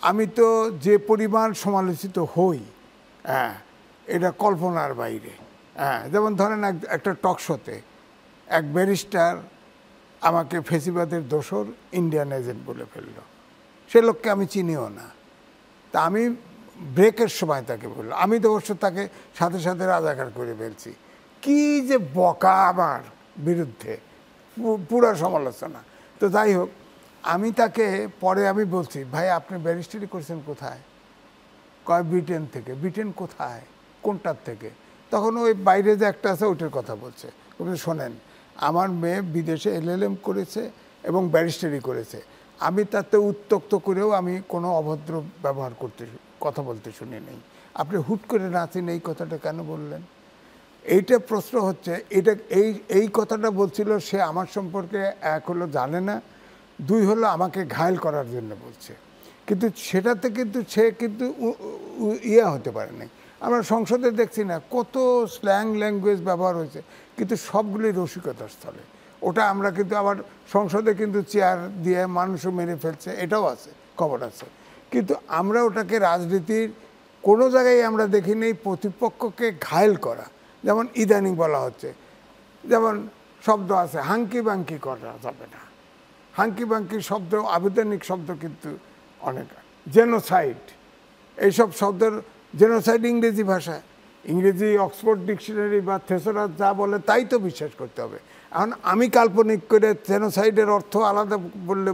আমি তো যে পরিমাণ সমালোচিত হই, হ্যাঁ, এটা কল্পনার বাইরে। হ্যাঁ, যেমন ধরেন একটা টক শোতে এক ব্যারিস্টার আমাকে ফেসিবাদের দোসর ইন্ডিয়ান এজেন্ট বলে ফেললো। সে লোককে আমি চিনিও না। তা আমি ব্রেকের সময় তাকে বললাম, আমি তো অবশ্য তাকে সাথে সাথে রাজাকার করে ফেলছি। কি যে বকা আমার বিরুদ্ধে, পুরা সমালোচনা। তো যাই হোক, আমি তাকে পরে আমি বলছি, ভাই আপনি ব্যারিস্টারি করছেন কোথায়? কয় ব্রিটেন থেকে। ব্রিটেন কোথায়, কোনটার থেকে? তখন ওই বাইরে যে একটা আছে ওইটার কথা বলছে। শোনেন, আমার মেয়ে বিদেশে LLM করেছে এবং ব্যারিস্টারি করেছে, আমি তাতে উত্ত্যক্ত করেও আমি কোনো অভদ্র ব্যবহার করতে, কথা বলতে শুনি নেই। আপনি হুট করে নাচেন, এই কথাটা কেন বললেন? এইটা প্রশ্ন হচ্ছে। এটা এই কথাটা বলছিল সে আমার সম্পর্কে, এক হলো জানে না, দুই হলো আমাকে ঘায়েল করার জন্য বলছে। কিন্তু সেটাতে কিন্তু সে কিন্তু ইয়ে হতে পারে নাই। আমরা সংসদে দেখছি না কত স্ল্যাং ল্যাঙ্গুয়েজ ব্যবহার হয়েছে, কিন্তু সবগুলোই রসিকতার স্থলে। ওটা আমরা কিন্তু আবার সংসদে কিন্তু চেয়ার দিয়ে মানুষও মেরে ফেলছে, এটাও আছে, খবর আছে। কিন্তু আমরা ওটাকে রাজনীতির কোনো জায়গায় আমরা দেখি নেই প্রতিপক্ষকে ঘায়েল করা। যেমন ইদানিং বলা হচ্ছে, যেমন শব্দ আছে হাঙ্কি বাঙ্কি করা যাবে না। হাঙ্কি বাঙ্কি শব্দ আবেদনিক শব্দ কিন্তু অনেক। জেনোসাইড, এইসব শব্দের জেনোসাইড ইংরেজি ভাষায়, ইংরেজি অক্সফোর্ড ডিকশনারি বা থেসরাস যা বলে তাই তো বিশ্বাস করতে হবে। এখন আমি কাল্পনিক করে জেনোসাইডের অর্থ আলাদা বললে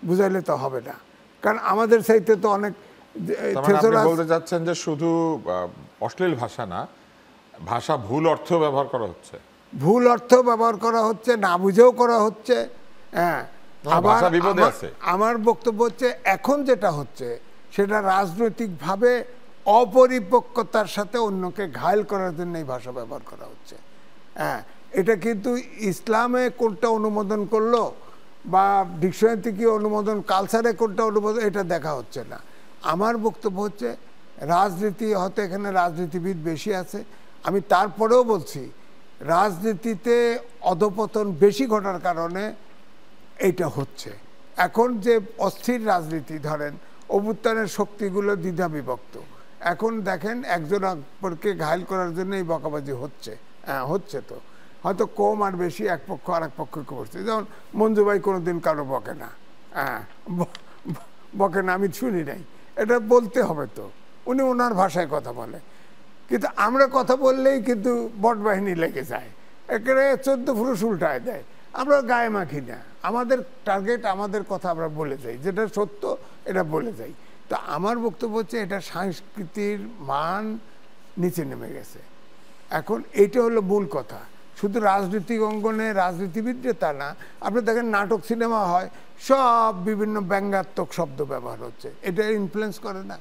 বুঝাইলে তো হবে না, কারণ আমাদের সাইতে তো অনেক। আপনি বলতে চাচ্ছেন যে শুধু অশ্লীল ভাষা না, ভাষা ভুল অর্থ ব্যবহার করা হচ্ছে, ভুল অর্থ ব্যবহার করা হচ্ছে, না বুঝেও করা হচ্ছে। হ্যাঁ, আবার আমার বক্তব্য হচ্ছে এখন যেটা হচ্ছে সেটা রাজনৈতিকভাবে অপরিপক্কতার সাথে অন্যকে ঘায়েল করার জন্য এই ভাষা ব্যবহার করা হচ্ছে। হ্যাঁ, এটা কিন্তু ইসলামে কোনটা অনুমোদন করলো বা ডিকশনারিতে কি অনুমোদন, কালচারে কোনটা অনুমোদন, এটা দেখা হচ্ছে না। আমার বক্তব্য হচ্ছে রাজনীতি, হয়তো এখানে রাজনীতিবিদ বেশি আছে, আমি তারপরেও বলছি রাজনীতিতে অধপতন বেশি ঘটার কারণে এইটা হচ্ছে। এখন যে অস্থির রাজনীতি, ধরেন অভ্যুত্থানের শক্তিগুলো দ্বিধা বিভক্ত। এখন দেখেন একজন অপরকে ঘায়েল করার জন্য এই বকাবাজি হচ্ছে। হ্যাঁ, হচ্ছে তো, হয়তো কম আর বেশি, এক পক্ষ আর এক পক্ষকে করছে। যেমন মঞ্জু ভাই কোনোদিন কারো বকে না, হ্যাঁ বকে না, আমি শুনি নাই, এটা বলতে হবে তো, উনি ওনার ভাষায় কথা বলে। কিন্তু আমরা কথা বললেই কিন্তু বট বাহিনী লেগে যায়, একেবারে 14 ফুরুষ উল্টায় দেয়। আমরা গায়ে মাখি না, আমাদের টার্গেট, আমাদের কথা আমরা বলে যাই, যেটা সত্য এটা বলে যাই। তো আমার বক্তব্য হচ্ছে এটা সংস্কৃতির মান নিচে নেমে গেছে। এখন এইটা হলো মূল কথা। শুধু রাজনৈতিক অঙ্গনে রাজনীতিবিদরা তা না, আপনি দেখেন নাটক সিনেমা হয়, সব বিভিন্ন ব্যঙ্গাত্মক শব্দ ব্যবহার হচ্ছে, এটা ইনফ্লুয়েন্স করে না?